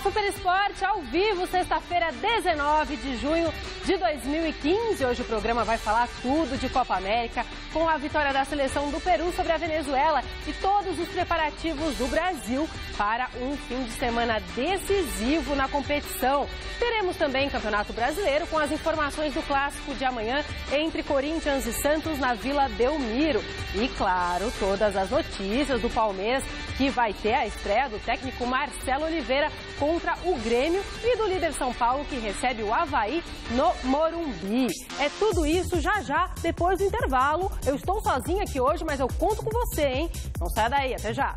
Super Esporte ao vivo, sexta-feira, 19 de junho de 2015. Hoje o programa vai falar tudo de Copa América, com a vitória da seleção do Peru sobre a Venezuela e todos os preparativos do Brasil para um fim de semana decisivo na competição. Teremos também Campeonato Brasileiro com as informações do clássico de amanhã entre Corinthians e Santos na Vila Belmiro. E, claro, todas as notícias do Palmeiras, que vai ter a estreia do técnico Marcelo Oliveira contra o Grêmio e do líder São Paulo, que recebe o Avaí no Morumbi. É tudo isso já, depois do intervalo. Eu estou sozinha aqui hoje, mas eu conto com você, hein? Não saia daí, até já!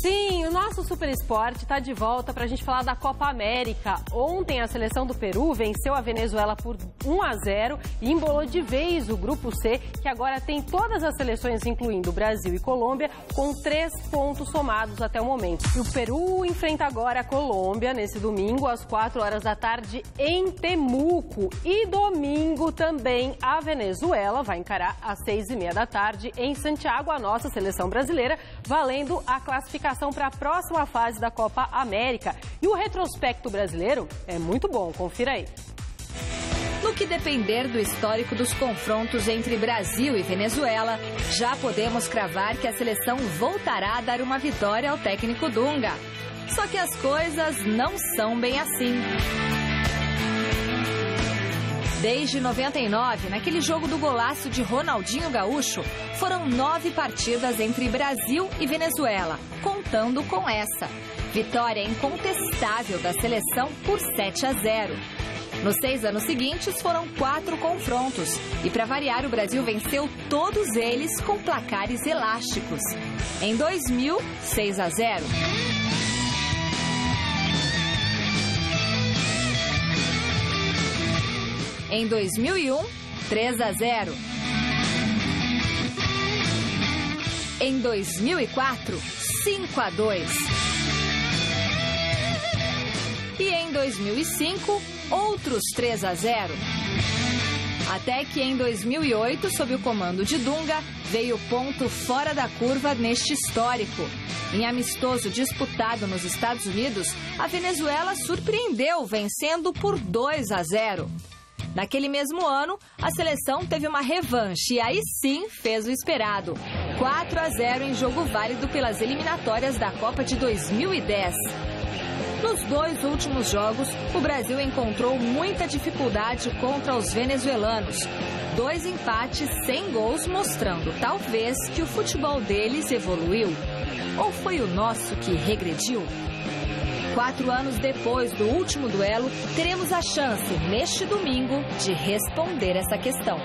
Sim, o nosso Super Esporte está de volta para a gente falar da Copa América. Ontem a seleção do Peru venceu a Venezuela por 1-0 e embolou de vez o Grupo C, que agora tem todas as seleções, incluindo Brasil e Colômbia, com 3 pontos somados até o momento. E o Peru enfrenta agora a Colômbia nesse domingo, às 4 horas da tarde, em Temuco. E domingo também a Venezuela vai encarar às 6h30 da tarde em Santiago, a nossa seleção brasileira, valendo a classificação para a próxima fase da Copa América. E o retrospecto brasileiro é muito bom, confira aí. No que depender do histórico dos confrontos entre Brasil e Venezuela, já podemos cravar que a seleção voltará a dar uma vitória ao técnico Dunga. Só que as coisas não são bem assim. Desde 99, naquele jogo do golaço de Ronaldinho Gaúcho, foram 9 partidas entre Brasil e Venezuela, contando com essa. Vitória incontestável da seleção por 7-0. Nos 6 anos seguintes, foram 4 confrontos. E, para variar, o Brasil venceu todos eles com placares elásticos. Em 2000, 6-0. Em 2001, 3-0. Em 2004, 5-2. E em 2005, outros 3-0. Até que em 2008, sob o comando de Dunga, veio o ponto fora da curva neste histórico. Em amistoso disputado nos Estados Unidos, a Venezuela surpreendeu, vencendo por 2-0. Naquele mesmo ano, a seleção teve uma revanche e aí sim fez o esperado. 4-0 em jogo válido pelas eliminatórias da Copa de 2010. Nos 2 últimos jogos, o Brasil encontrou muita dificuldade contra os venezuelanos. 2 empates sem gols, mostrando talvez que o futebol deles evoluiu. Ou foi o nosso que regrediu? 4 anos depois do último duelo, teremos a chance, neste domingo, de responder essa questão.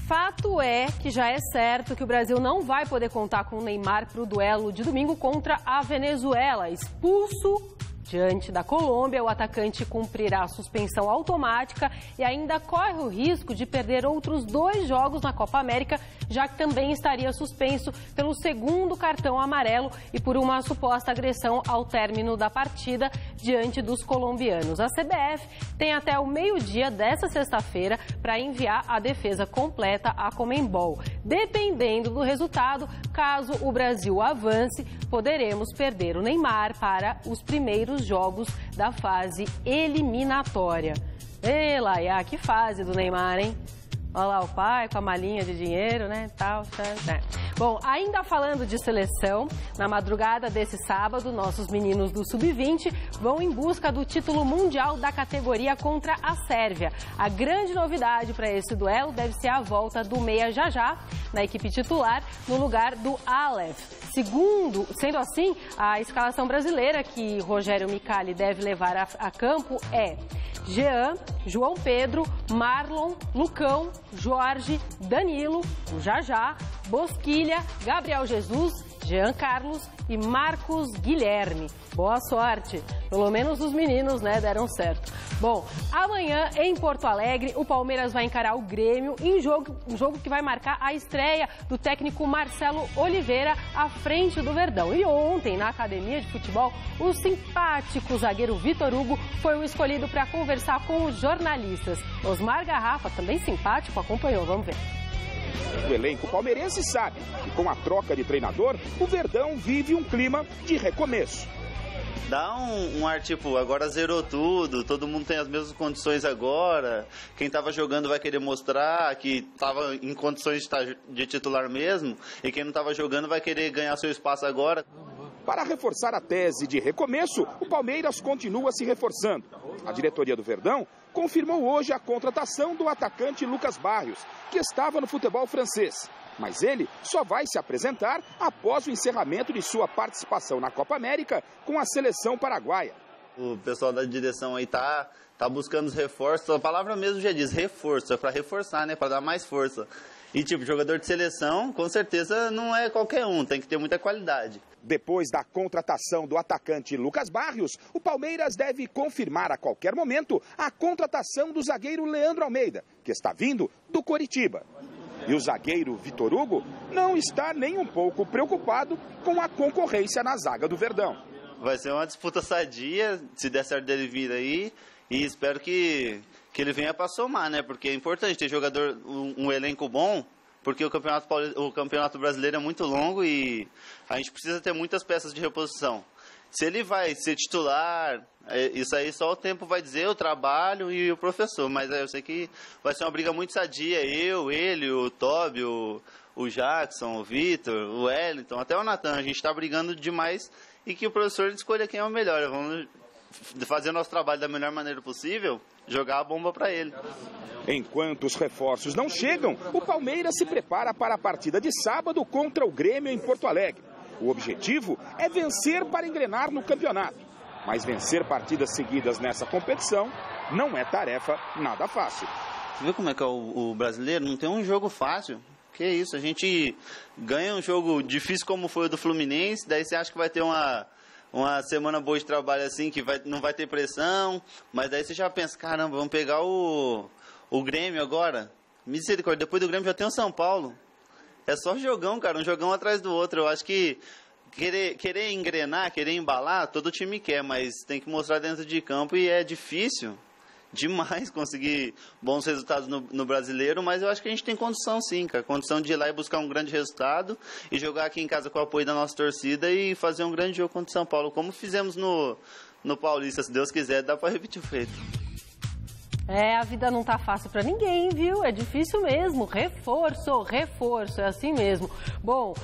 Fato é que já é certo que o Brasil não vai poder contar com o Neymar para o duelo de domingo contra a Venezuela. Expulso diante da Colômbia, o atacante cumprirá a suspensão automática e ainda corre o risco de perder outros 2 jogos na Copa América, já que também estaria suspenso pelo 2º cartão amarelo e por uma suposta agressão ao término da partida diante dos colombianos. A CBF tem até o meio-dia desta sexta-feira para enviar a defesa completa à Conmebol. Dependendo do resultado, caso o Brasil avance, poderemos perder o Neymar para os primeiros jogos da fase eliminatória. Ei, Laia, que fase do Neymar, hein? Olha lá o pai com a malinha de dinheiro, né? Tal. Bom, ainda falando de seleção, na madrugada desse sábado, nossos meninos do Sub-20 vão em busca do título mundial da categoria contra a Sérvia. A grande novidade para esse duelo deve ser a volta do meia Jajá na equipe titular, no lugar do Aleph. Sendo assim, a escalação brasileira que Rogério Micali deve levar a campo é Jean, João Pedro, Marlon, Lucão, Jorge, Danilo, o Jajá, Bosquilha, Gabriel Jesus Jean Carlos e Marcos Guilherme. Boa sorte. Pelo menos os meninos, né, deram certo. Bom, amanhã em Porto Alegre, o Palmeiras vai encarar o Grêmio em um jogo que vai marcar a estreia do técnico Marcelo Oliveira à frente do Verdão. E ontem, na academia de futebol, o simpático zagueiro Vitor Hugo foi o escolhido para conversar com os jornalistas. Osmar Garrafa, também simpático, acompanhou. Vamos ver. O elenco palmeirense sabe que com a troca de treinador, o Verdão vive um clima de recomeço. Dá um ar tipo, agora zerou tudo, todo mundo tem as mesmas condições agora, quem estava jogando vai querer mostrar que estava em condições de estar de titular mesmo, e quem não estava jogando vai querer ganhar seu espaço agora. Para reforçar a tese de recomeço, o Palmeiras continua se reforçando. A diretoria do Verdão confirmou hoje a contratação do atacante Lucas Barrios, que estava no futebol francês. Mas ele só vai se apresentar após o encerramento de sua participação na Copa América com a seleção paraguaia. O pessoal da direção aí tá buscando os reforços, a palavra mesmo já diz reforço, é para reforçar, né, para dar mais força. E tipo, jogador de seleção, com certeza não é qualquer um, tem que ter muita qualidade. Depois da contratação do atacante Lucas Barrios, o Palmeiras deve confirmar a qualquer momento a contratação do zagueiro Leandro Almeida, que está vindo do Coritiba. E o zagueiro Vitor Hugo não está nem um pouco preocupado com a concorrência na zaga do Verdão. Vai ser uma disputa sadia, se der certo dele vir aí, e espero que ele venha para somar, né? Porque é importante ter jogador, um elenco bom, porque o campeonato brasileiro é muito longo e a gente precisa ter muitas peças de reposição. Se ele vai ser titular, isso aí só o tempo vai dizer, o trabalho e o professor. Mas eu sei que vai ser uma briga muito sadia. Ele, o Toby, o Jackson, o Vitor, o Wellington, até o Natan. A gente está brigando demais e que o professor escolha quem é o melhor. Vamos fazer o nosso trabalho da melhor maneira possível, jogar a bomba para ele. Enquanto os reforços não chegam, o Palmeiras se prepara para a partida de sábado contra o Grêmio em Porto Alegre. O objetivo é vencer para engrenar no campeonato. Mas vencer partidas seguidas nessa competição não é tarefa nada fácil. Você vê como é que é o brasileiro? Não tem um jogo fácil. Que isso, a gente ganha um jogo difícil como foi o do Fluminense, daí você acha que vai ter uma semana boa de trabalho assim, que não vai ter pressão, mas daí você já pensa, caramba, vamos pegar o Grêmio agora. Misericórdia, depois do Grêmio já tem o São Paulo. É só jogão, cara, um jogão atrás do outro. Eu acho que querer engrenar, querer embalar, todo time quer, mas tem que mostrar dentro de campo e é difícil demais conseguir bons resultados no brasileiro, mas eu acho que a gente tem condição sim, cara, condição de ir lá e buscar um grande resultado e jogar aqui em casa com o apoio da nossa torcida e fazer um grande jogo contra o São Paulo, como fizemos no Paulista, se Deus quiser, dá para repetir o feito. A vida não tá fácil para ninguém, viu? É difícil mesmo. Reforço, é assim mesmo. Bom,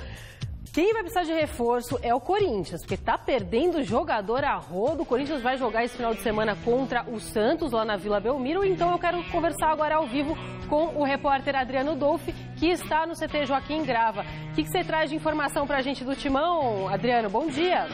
quem vai precisar de reforço é o Corinthians, porque tá perdendo jogador a rodo. O Corinthians vai jogar esse final de semana contra o Santos, lá na Vila Belmiro. Então eu quero conversar agora ao vivo com o repórter Adriano Dolfi, que está no CT Joaquim Grava. O que você traz de informação pra gente do Timão, Adriano? Bom dia.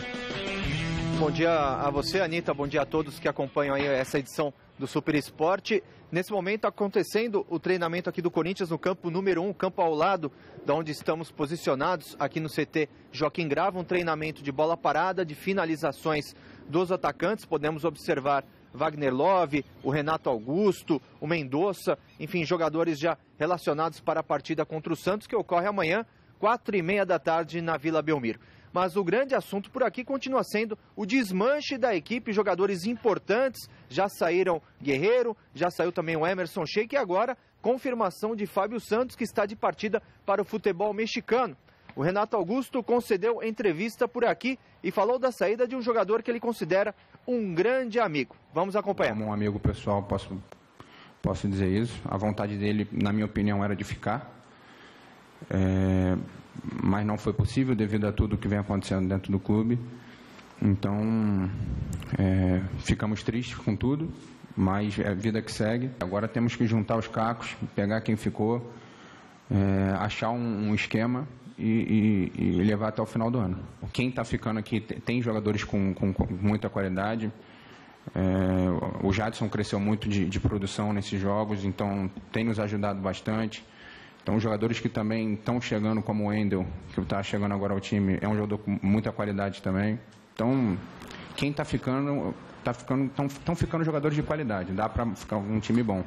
Bom dia a você, Anitta. Bom dia a todos que acompanham aí essa edição do Super Esporte. Nesse momento acontecendo o treinamento aqui do Corinthians no campo número 1, campo ao lado de onde estamos posicionados aqui no CT Joaquim Grava, um treinamento de bola parada, de finalizações dos atacantes. Podemos observar Wagner Love, o Renato Augusto, o Mendonça, enfim, jogadores já relacionados para a partida contra o Santos, que ocorre amanhã, 4h30 da tarde, na Vila Belmiro. Mas o grande assunto por aqui continua sendo o desmanche da equipe. Jogadores importantes, já saíram Guerreiro, já saiu também o Emerson Sheik e agora confirmação de Fábio Santos, que está de partida para o futebol mexicano. O Renato Augusto concedeu entrevista por aqui e falou da saída de um jogador que ele considera um grande amigo. Vamos acompanhar. Como um amigo pessoal, posso dizer isso. A vontade dele, na minha opinião, era de ficar. Mas não foi possível devido a tudo que vem acontecendo dentro do clube. Então, ficamos tristes com tudo, mas é a vida que segue. Agora temos que juntar os cacos, pegar quem ficou, achar um esquema e levar até o final do ano. Quem está ficando aqui tem jogadores com muita qualidade. O Jadson cresceu muito de produção nesses jogos, então tem nos ajudado bastante. Então, os jogadores que também estão chegando, como o Wendel, que está chegando agora ao time, é um jogador com muita qualidade também. Então, quem está ficando, estão ficando jogadores de qualidade. Dá para ficar um time bom.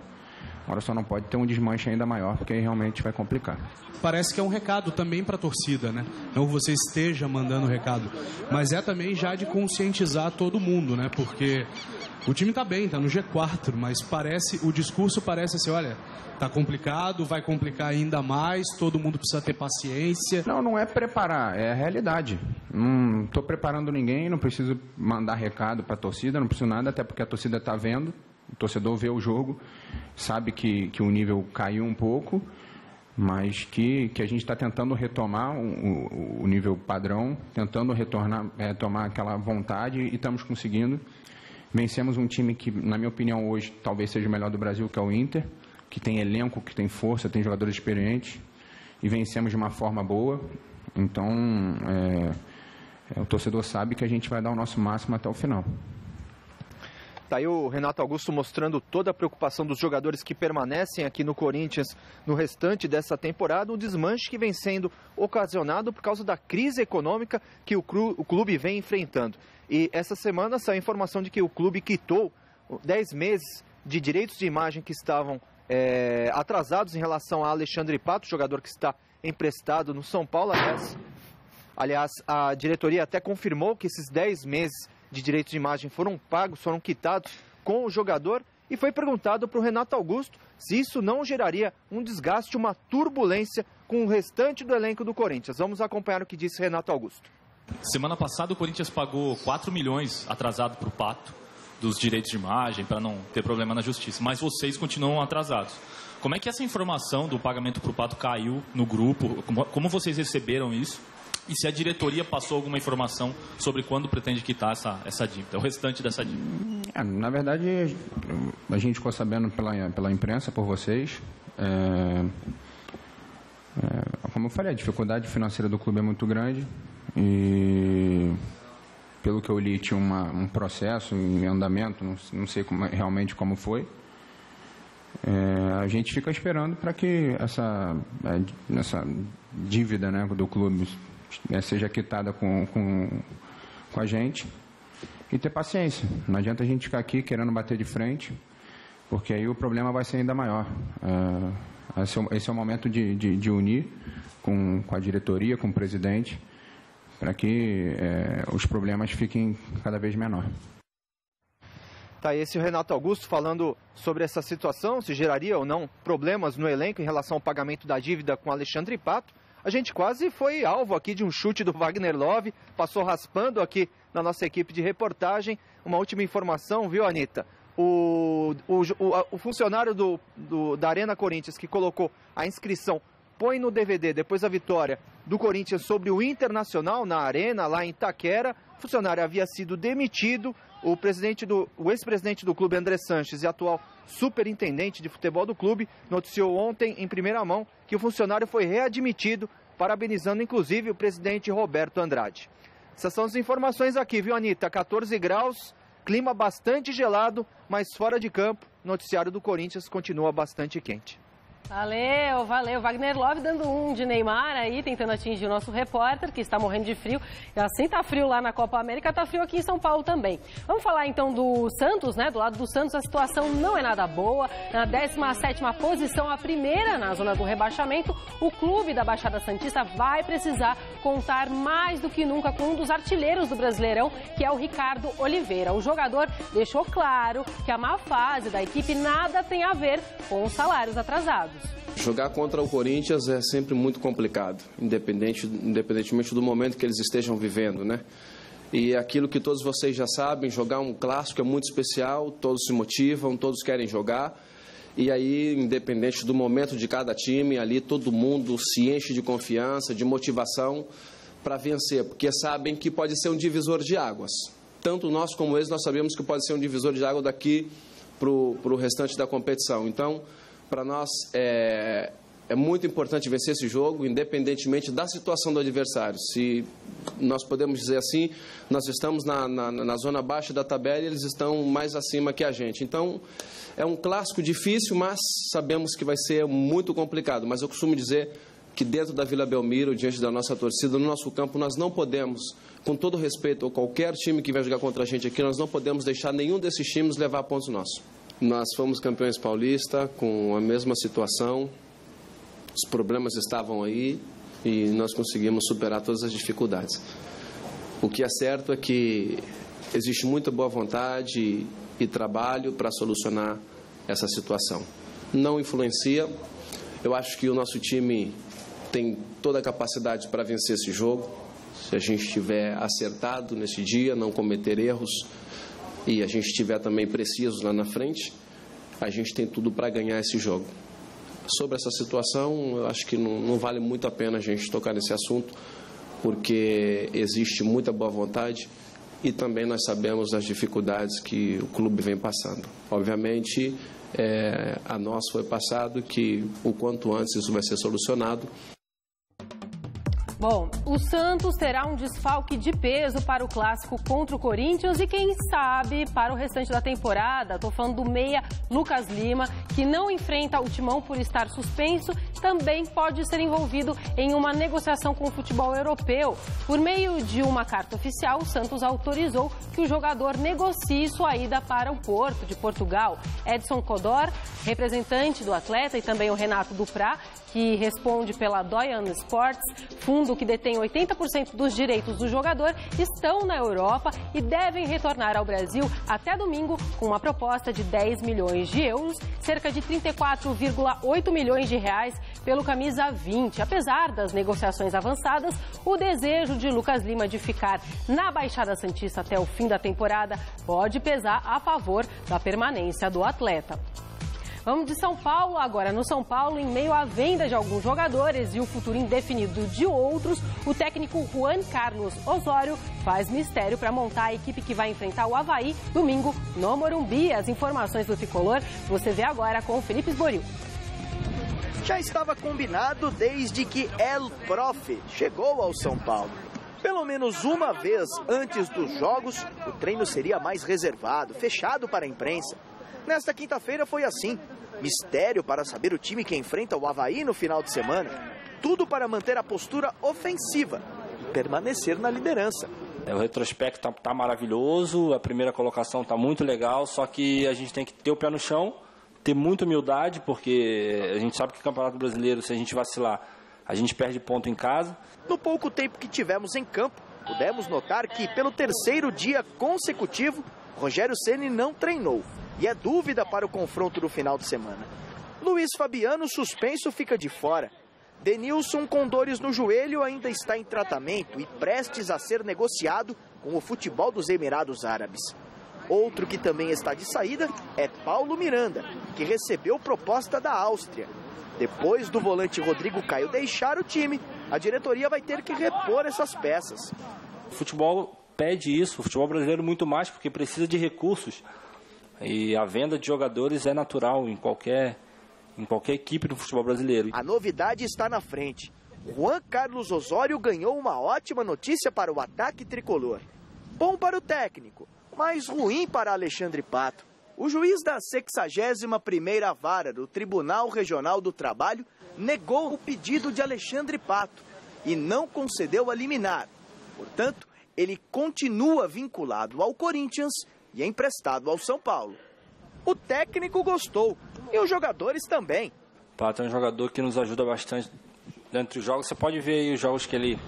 Agora só não pode ter um desmanche ainda maior, porque aí realmente vai complicar. Parece que é um recado também para a torcida, né? Não que você esteja mandando recado, mas é também já de conscientizar todo mundo, né? Porque o time está bem, está no G4, mas o discurso parece assim, olha, tá complicado, vai complicar ainda mais, todo mundo precisa ter paciência. Não é preparar, é a realidade. Não estou preparando ninguém, não preciso mandar recado para a torcida, não preciso nada, até porque a torcida está vendo. O torcedor vê o jogo, sabe que o nível caiu um pouco, mas que a gente está tentando retomar o nível padrão, tentando retomar aquela vontade e estamos conseguindo. Vencemos um time que, na minha opinião, hoje talvez seja o melhor do Brasil, que é o Inter, que tem elenco, que tem força, tem jogadores experientes, e vencemos de uma forma boa. Então, o torcedor sabe que a gente vai dar o nosso máximo até o final. Está aí o Renato Augusto mostrando toda a preocupação dos jogadores que permanecem aqui no Corinthians no restante dessa temporada, um desmanche que vem sendo ocasionado por causa da crise econômica que o clube vem enfrentando. E essa semana saiu a informação de que o clube quitou 10 meses de direitos de imagem que estavam atrasados em relação a Alexandre Pato, jogador que está emprestado no São Paulo. Aliás, a diretoria até confirmou que esses 10 meses de direitos de imagem foram pagos, foram quitados com o jogador, e foi perguntado para o Renato Augusto se isso não geraria um desgaste, uma turbulência com o restante do elenco do Corinthians. Vamos acompanhar o que disse Renato Augusto. Semana passada o Corinthians pagou 4 milhões atrasado para o Pato, dos direitos de imagem, para não ter problema na justiça, mas vocês continuam atrasados. Como é que essa informação do pagamento para o Pato caiu no grupo? Como vocês receberam isso? E se a diretoria passou alguma informação sobre quando pretende quitar essa dívida, o restante dessa dívida? Na verdade, a gente ficou sabendo pela imprensa, por vocês. Como eu falei, a dificuldade financeira do clube é muito grande. E, pelo que eu li, tinha um processo em andamento, não sei realmente como foi. A gente fica esperando para que essa dívida, né, do clube seja quitada com a gente, e ter paciência. Não adianta a gente ficar aqui querendo bater de frente, porque aí o problema vai ser ainda maior. Esse é o momento de unir com a diretoria, com o presidente, para que os problemas fiquem cada vez menor. Tá, esse é o Renato Augusto falando sobre essa situação, se geraria ou não problemas no elenco em relação ao pagamento da dívida com Alexandre Pato. A gente quase foi alvo aqui de um chute do Wagner Love, passou raspando aqui na nossa equipe de reportagem. Uma última informação, viu, Anitta? O funcionário da Arena Corinthians que colocou a inscrição põe no DVD, depois da vitória do Corinthians sobre o Internacional na Arena, lá em Itaquera, o funcionário havia sido demitido. O ex-presidente do clube, André Sanches, e atual superintendente de futebol do clube, noticiou ontem, em primeira mão, que o funcionário foi readmitido, parabenizando, inclusive, o presidente Roberto Andrade. Essas são as informações aqui, viu, Anitta? 14 graus, clima bastante gelado, mas fora de campo, o noticiário do Corinthians continua bastante quente. Valeu. Wagner Love dando um de Neymar aí, tentando atingir o nosso repórter, que está morrendo de frio. E assim tá frio lá na Copa América, tá frio aqui em São Paulo também. Vamos falar então do Santos, né? Do lado do Santos a situação não é nada boa. Na 17ª posição, a primeira na zona do rebaixamento, o clube da Baixada Santista vai precisar contar mais do que nunca com um dos artilheiros do Brasileirão, que é o Ricardo Oliveira. O jogador deixou claro que a má fase da equipe nada tem a ver com os salários atrasados. Jogar contra o Corinthians é sempre muito complicado, independentemente do momento que eles estejam vivendo, né? E aquilo que todos vocês já sabem, jogar um clássico é muito especial, todos se motivam, todos querem jogar. E aí, independente do momento de cada time, ali todo mundo se enche de confiança, de motivação para vencer, porque sabem que pode ser um divisor de águas. Tanto nós como eles, nós sabemos que pode ser um divisor de água daqui para o restante da competição. Então, para nós é É muito importante vencer esse jogo, independentemente da situação do adversário. Se nós podemos dizer assim, nós estamos na zona baixa da tabela e eles estão mais acima que a gente. Então, é um clássico difícil, mas sabemos que vai ser muito complicado. Mas eu costumo dizer que dentro da Vila Belmiro, diante da nossa torcida, no nosso campo, nós não podemos, com todo respeito a qualquer time que vai jogar contra a gente aqui, nós não podemos deixar nenhum desses times levar pontos nossos. Nós fomos campeões paulistas com a mesma situação. Os problemas estavam aí e nós conseguimos superar todas as dificuldades. O que é certo é que existe muita boa vontade e trabalho para solucionar essa situação. Não influencia. Eu acho que o nosso time tem toda a capacidade para vencer esse jogo. Se a gente estiver acertado nesse dia, não cometer erros e a gente estiver também preciso lá na frente, a gente tem tudo para ganhar esse jogo. Sobre essa situação, eu acho que não vale muito a pena a gente tocar nesse assunto, porque existe muita boa vontade e também nós sabemos das dificuldades que o clube vem passando. Obviamente, a nós foi passado que o quanto antes isso vai ser solucionado. Bom, o Santos terá um desfalque de peso para o clássico contra o Corinthians e quem sabe para o restante da temporada. Estou falando do meia Lucas Lima, que não enfrenta o Timão por estar suspenso, também pode ser envolvido em uma negociação com o futebol europeu. Por meio de uma carta oficial, o Santos autorizou que o jogador negocie sua ida para o Porto de Portugal. Edson Codor, representante do atleta, e também o Renato Duprá, que responde pela Doyan Sports, fundo que detém 80% dos direitos do jogador, estão na Europa e devem retornar ao Brasil até domingo com uma proposta de 10 milhões de euros, cerca de 34,8 milhões de reais pelo camisa 20. Apesar das negociações avançadas, o desejo de Lucas Lima de ficar na Baixada Santista até o fim da temporada pode pesar a favor da permanência do atleta. Vamos de São Paulo agora. No São Paulo, em meio à venda de alguns jogadores e o futuro indefinido de outros, o técnico Juan Carlos Osório faz mistério para montar a equipe que vai enfrentar o Avaí domingo no Morumbi. As informações do Tricolor você vê agora com o Felipe Esboril. Já estava combinado desde que El Profe chegou ao São Paulo. Pelo menos uma vez antes dos jogos, o treino seria mais reservado, fechado para a imprensa. Nesta quinta-feira foi assim. Mistério para saber o time que enfrenta o Avaí no final de semana. Tudo para manter a postura ofensiva e permanecer na liderança. O retrospecto tá maravilhoso, a primeira colocação tá muito legal, só que a gente tem que ter o pé no chão, ter muita humildade, porque a gente sabe que o Campeonato Brasileiro, se a gente vacilar, a gente perde ponto em casa. No pouco tempo que tivemos em campo, pudemos notar que pelo terceiro dia consecutivo, Rogério Ceni não treinou. E é dúvida para o confronto do final de semana. Luiz Fabiano, suspenso, fica de fora. Denilson, com dores no joelho, ainda está em tratamento e prestes a ser negociado com o futebol dos Emirados Árabes. Outro que também está de saída é Paulo Miranda, que recebeu proposta da Áustria. Depois do volante Rodrigo Caio deixar o time, a diretoria vai ter que repor essas peças. O futebol pede isso, o futebol brasileiro muito mais, porque precisa de recursos. E a venda de jogadores é natural em qualquer equipe do futebol brasileiro. A novidade está na frente. Juan Carlos Osório ganhou uma ótima notícia para o ataque tricolor. Bom para o técnico, mas ruim para Alexandre Pato. O juiz da 61ª Vara do Tribunal Regional do Trabalho negou o pedido de Alexandre Pato e não concedeu a liminar. Portanto, ele continua vinculado ao Corinthians e emprestado ao São Paulo. O técnico gostou e os jogadores também. O Pato é um jogador que nos ajuda bastante dentro dos jogos. Você pode ver aí os jogos que ele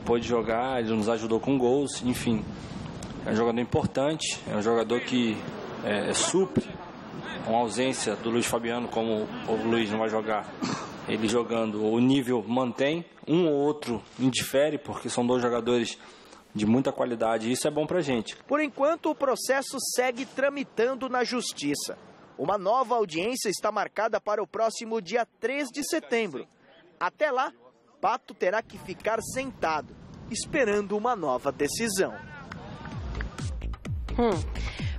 pôde jogar, ele nos ajudou com gols, enfim. É um jogador importante, é um jogador que supre com a ausência do Luiz Fabiano, como o Luiz não vai jogar. Ele jogando, o nível mantém, um ou outro indifere, porque são dois jogadores de muita qualidade, e isso é bom pra gente. Por enquanto, o processo segue tramitando na Justiça. Uma nova audiência está marcada para o próximo dia 3 de setembro. Até lá, Pato terá que ficar sentado, esperando uma nova decisão.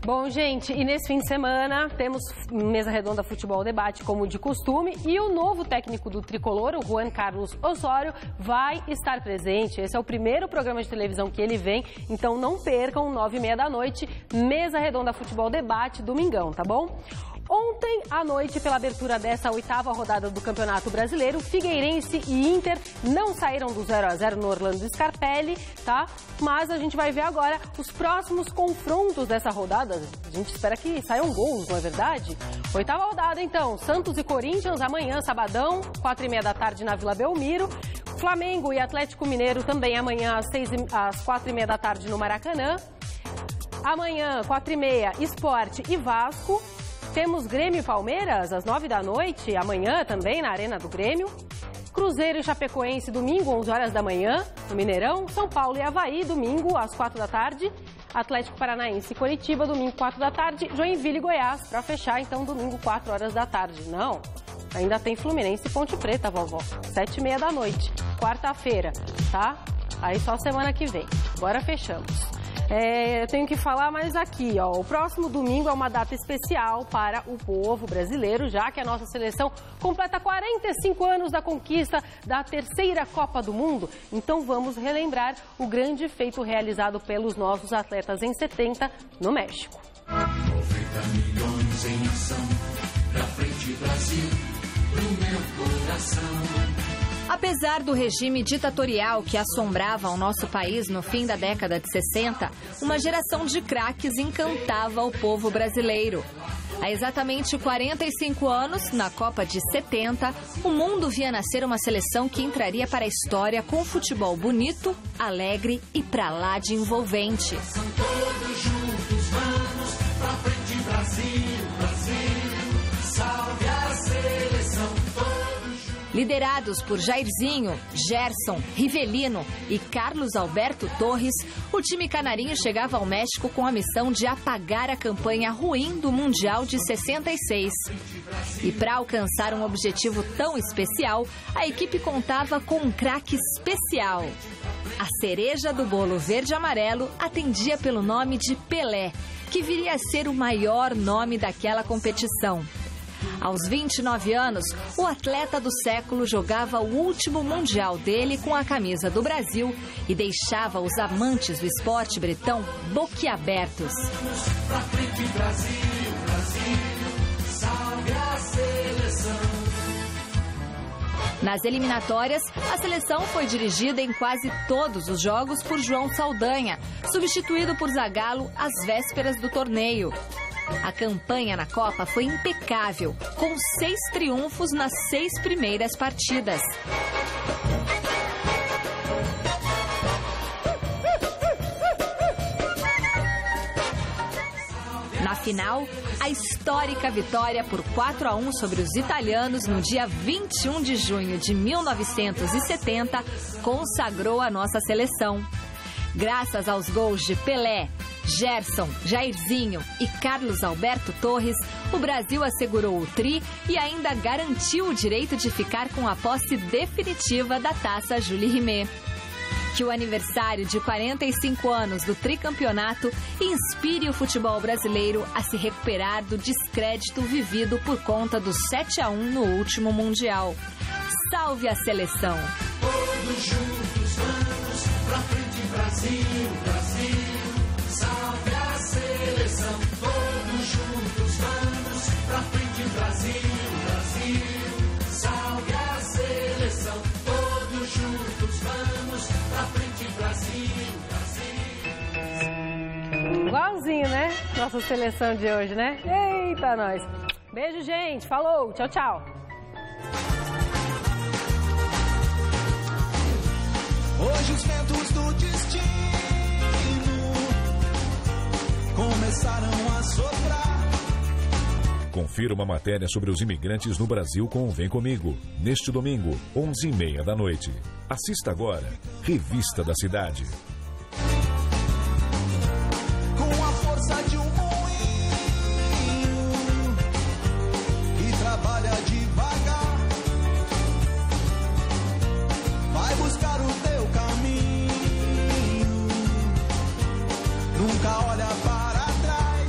Bom, gente, e nesse fim de semana temos Mesa Redonda Futebol Debate, como de costume, e o novo técnico do Tricolor, o Juan Carlos Osório, vai estar presente. Esse é o primeiro programa de televisão que ele vem, então não percam, 9h30 da noite, Mesa Redonda Futebol Debate, domingão, tá bom? Ontem à noite, pela abertura dessa 8ª rodada do Campeonato Brasileiro, Figueirense e Inter não saíram do 0-0 no Orlando Scarpelli, tá? Mas a gente vai ver agora os próximos confrontos dessa rodada. A gente espera que saiam gols, não é verdade? 8ª rodada, então. Santos e Corinthians, amanhã, sabadão, 4h30 da tarde na Vila Belmiro. Flamengo e Atlético Mineiro também amanhã às 4h30 da tarde no Maracanã. Amanhã, 4h30, Sport e Vasco. Temos Grêmio e Palmeiras às 9 da noite, amanhã também na Arena do Grêmio. Cruzeiro e Chapecoense, domingo, 11 horas da manhã, no Mineirão. São Paulo e Avaí, domingo, às 4 da tarde. Atlético Paranaense e Coritiba, domingo, 4 da tarde. Joinville e Goiás, para fechar, então, domingo, 4 horas da tarde. Não, ainda tem Fluminense e Ponte Preta, vovó. 7h30 da noite, quarta-feira, tá? Aí só semana que vem. Agora fechamos. Eu tenho que falar mais aqui, ó. O próximo domingo é uma data especial para o povo brasileiro, já que a nossa seleção completa 45 anos da conquista da 3ª Copa do Mundo. Então vamos relembrar o grande feito realizado pelos nossos atletas em 70 no México. 90 milhões em ação, pra frente Brasil, pro meu coração. Apesar do regime ditatorial que assombrava o nosso país no fim da década de 60, uma geração de craques encantava o povo brasileiro. Há exatamente 45 anos, na Copa de 70, o mundo via nascer uma seleção que entraria para a história com futebol bonito, alegre e pra lá de envolvente. Todos juntos vamos pra frente Brasil, Brasil, salve a seleção. Liderados por Jairzinho, Gerson, Rivelino e Carlos Alberto Torres, o time canarinho chegava ao México com a missão de apagar a campanha ruim do Mundial de 66. E para alcançar um objetivo tão especial, a equipe contava com um craque especial. A cereja do bolo verde-amarelo atendia pelo nome de Pelé, que viria a ser o maior nome daquela competição. Aos 29 anos, o atleta do século jogava o último mundial dele com a camisa do Brasil e deixava os amantes do esporte bretão boquiabertos. Pra frente Brasil, Brasil, salve a seleção. Nas eliminatórias, a seleção foi dirigida em quase todos os jogos por João Saldanha, substituído por Zagallo às vésperas do torneio. A campanha na Copa foi impecável, com 6 triunfos nas 6 primeiras partidas. Na final, a histórica vitória por 4-1 sobre os italianos no dia 21 de junho de 1970 consagrou a nossa seleção. Graças aos gols de Pelé, Gerson, Jairzinho e Carlos Alberto Torres, o Brasil assegurou o tri e ainda garantiu o direito de ficar com a posse definitiva da Taça Jules Rimet. Que o aniversário de 45 anos do tricampeonato inspire o futebol brasileiro a se recuperar do descrédito vivido por conta do 7-1 no último Mundial. Salve a seleção! Todos juntos vamos pra frente Brasil, Brasil, salve a seleção. Todos juntos vamos pra frente Brasil, Brasil, salve a seleção. Todos juntos vamos pra frente Brasil, Brasil. Igualzinho, né? Nossa seleção de hoje, né? Eita, nós! Beijo, gente! Falou! Tchau, tchau! Hoje os ventos do destino começaram a soprar. Confira uma matéria sobre os imigrantes no Brasil com o Vem Comigo, neste domingo, 11h30 da noite. Assista agora, Revista da Cidade.